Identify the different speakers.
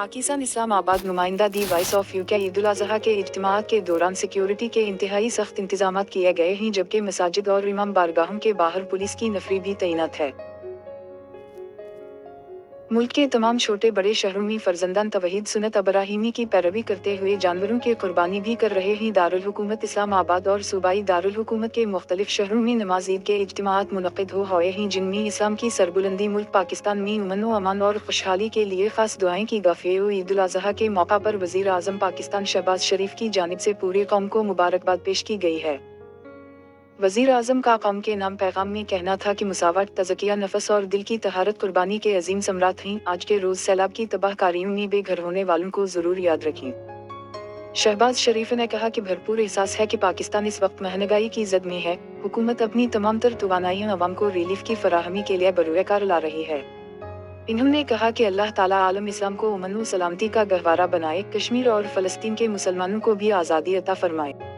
Speaker 1: Pakistan Islamabad नुमाइंदा the voice of UK Eid ul Azha के इज्तिमाअत के दौरान सिक्योरिटी के इंतहाई सख्त इंतजाम किए गए हैं, जबकि मसाजिद और इमाम बारगाहों के बाहर पुलिस की नफरी भी तैनात है। मुल्क के तमाम छोटे बड़े शहरों में फर्जंदान तवहीद सुन्नत अब्राहीमी की पैरवी करते हुए जानवरों की कुर्बानी भी कर रहे हैं। दारुल हुकूमत इस्लाम आबाद और सूबाई दारुल हुकूमत के मुख्तलिफ शहरों में नमाज ईद के इज्तिमाअत मुनक़िद हो रहे हैं, जिनमें इस्लाम की सरबुलंदी मुल्क पाकिस्तान में अमन व अमान और खुशहाली के लिए खास दुआएं की गई। ईद उल अज़हा के मौका पर वज़ीर आज़म पाकिस्तान शहबाज शरीफ की जानिब से पूरी कौम को मुबारकबाद पेश की गई है। वज़ीर आज़म का कौम के नाम पैगाम में कहना था कि मुसावत, तज़किया नफस और दिल की तहारत कुर्बानी के अजीम समरात हैं। आज के रोज़ सैलाब की तबाहकारियों में बेघर होने वालों को ज़रूर याद रखें। शहबाज शरीफ ने कहा कि भरपूर एहसास है कि पाकिस्तान इस वक्त महंगाई की जद में है। हुकूमत अपनी तमाम तर तवानाइयाँ अवाम को रिलीफ की फराहमी के लिए बरूएकार ला रही है। इन्होंने कहा कि अल्लाह ताला आलम इस्लाम को अमन व सलामती का गहवारा बनाए, कश्मीर और फ़लस्तीन के मुसलमानों को भी आज़ादी अता फरमाए।